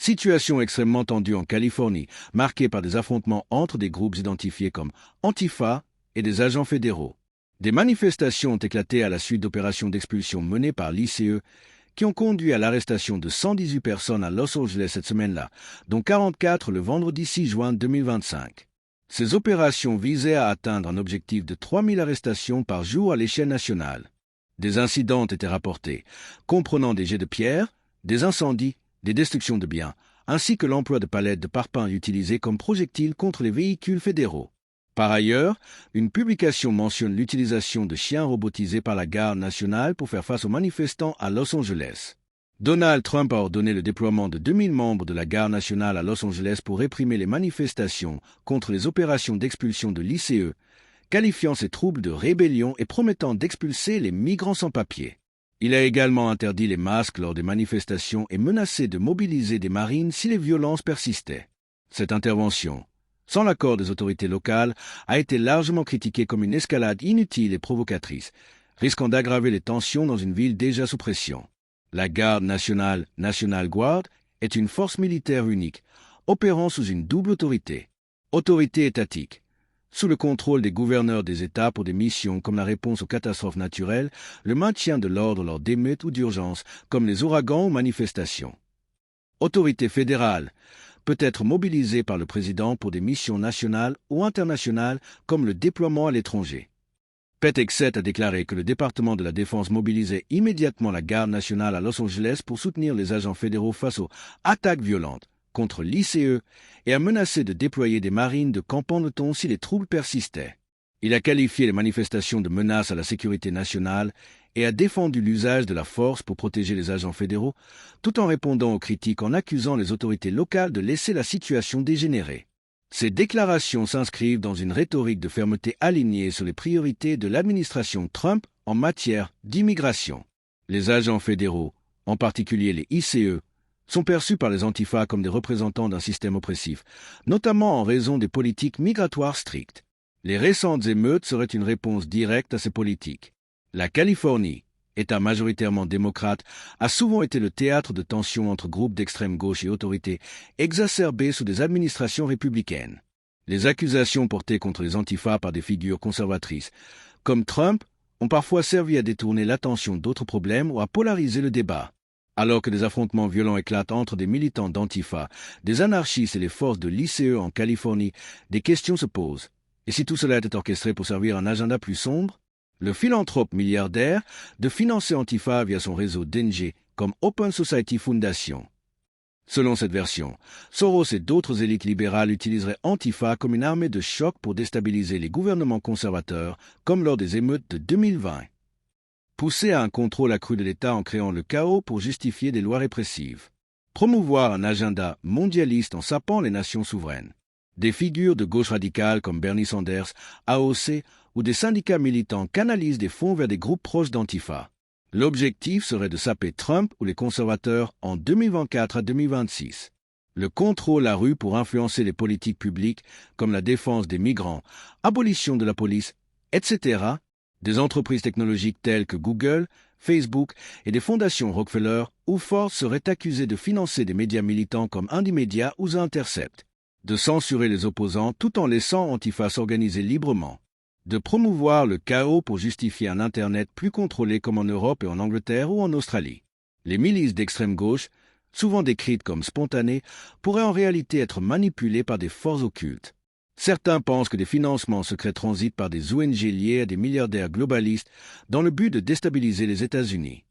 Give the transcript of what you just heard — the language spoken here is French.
Situation extrêmement tendue en Californie, marquée par des affrontements entre des groupes identifiés comme Antifa et des agents fédéraux. Des manifestations ont éclaté à la suite d'opérations d'expulsion menées par l'ICE qui ont conduit à l'arrestation de 118 personnes à Los Angeles cette semaine-là, dont 44 le vendredi 6 juin 2025. Ces opérations visaient à atteindre un objectif de 3000 arrestations par jour à l'échelle nationale. Des incidents ont été rapportés, comprenant des jets de pierre, des incendies, des destructions de biens, ainsi que l'emploi de palettes de parpaings utilisées comme projectiles contre les véhicules fédéraux. Par ailleurs, une publication mentionne l'utilisation de chiens robotisés par la garde nationale pour faire face aux manifestants à Los Angeles. Donald Trump a ordonné le déploiement de 2000 membres de la garde nationale à Los Angeles pour réprimer les manifestations contre les opérations d'expulsion de l'ICE, qualifiant ces troubles de rébellion et promettant d'expulser les migrants sans papier. Il a également interdit les masques lors des manifestations et menacé de mobiliser des marines si les violences persistaient. Cette intervention, sans l'accord des autorités locales, a été largement critiquée comme une escalade inutile et provocatrice, risquant d'aggraver les tensions dans une ville déjà sous pression. La Garde nationale, National Guard, est une force militaire unique, opérant sous une double autorité. Autorité étatique, sous le contrôle des gouverneurs des États pour des missions comme la réponse aux catastrophes naturelles, le maintien de l'ordre lors d'émeutes ou d'urgences, comme les ouragans ou manifestations. Autorité fédérale, peut être mobilisée par le président pour des missions nationales ou internationales comme le déploiement à l'étranger. Pete Hegseth a déclaré que le département de la Défense mobilisait immédiatement la garde nationale à Los Angeles pour soutenir les agents fédéraux face aux attaques violentes contre l'ICE et a menacé de déployer des marines de Camp-Pendleton si les troubles persistaient. Il a qualifié les manifestations de menaces à la sécurité nationale et a défendu l'usage de la force pour protéger les agents fédéraux, tout en répondant aux critiques en accusant les autorités locales de laisser la situation dégénérer. Ces déclarations s'inscrivent dans une rhétorique de fermeté alignée sur les priorités de l'administration Trump en matière d'immigration. Les agents fédéraux, en particulier les ICE, sont perçus par les Antifa comme des représentants d'un système oppressif, notamment en raison des politiques migratoires strictes. Les récentes émeutes seraient une réponse directe à ces politiques. La Californie, État majoritairement démocrate, a souvent été le théâtre de tensions entre groupes d'extrême gauche et autorités, exacerbées sous des administrations républicaines. Les accusations portées contre les Antifa par des figures conservatrices, comme Trump, ont parfois servi à détourner l'attention d'autres problèmes ou à polariser le débat. Alors que des affrontements violents éclatent entre des militants d'Antifa, des anarchistes et les forces de l'ICE en Californie, des questions se posent. Et si tout cela était orchestré pour servir un agenda plus sombre? Le philanthrope milliardaire de financer Antifa via son réseau d'NG comme Open Society Foundation. Selon cette version, Soros et d'autres élites libérales utiliseraient Antifa comme une armée de choc pour déstabiliser les gouvernements conservateurs, comme lors des émeutes de 2020. Pousser à un contrôle accru de l'État en créant le chaos pour justifier des lois répressives. Promouvoir un agenda mondialiste en sapant les nations souveraines. Des figures de gauche radicale comme Bernie Sanders, AOC ou des syndicats militants canalisent des fonds vers des groupes proches d'Antifa. L'objectif serait de saper Trump ou les conservateurs en 2024 à 2026. Le contrôle à rue pour influencer les politiques publiques comme la défense des migrants, abolition de la police, etc., des entreprises technologiques telles que Google, Facebook et des fondations Rockefeller ou Ford seraient accusées de financer des médias militants comme Indymedia ou The Intercept, de censurer les opposants tout en laissant Antifa s'organiser librement, de promouvoir le chaos pour justifier un Internet plus contrôlé comme en Europe et en Angleterre ou en Australie. Les milices d'extrême gauche, souvent décrites comme spontanées, pourraient en réalité être manipulées par des forces occultes. Certains pensent que des financements secrets transitent par des ONG liés à des milliardaires globalistes dans le but de déstabiliser les États-Unis.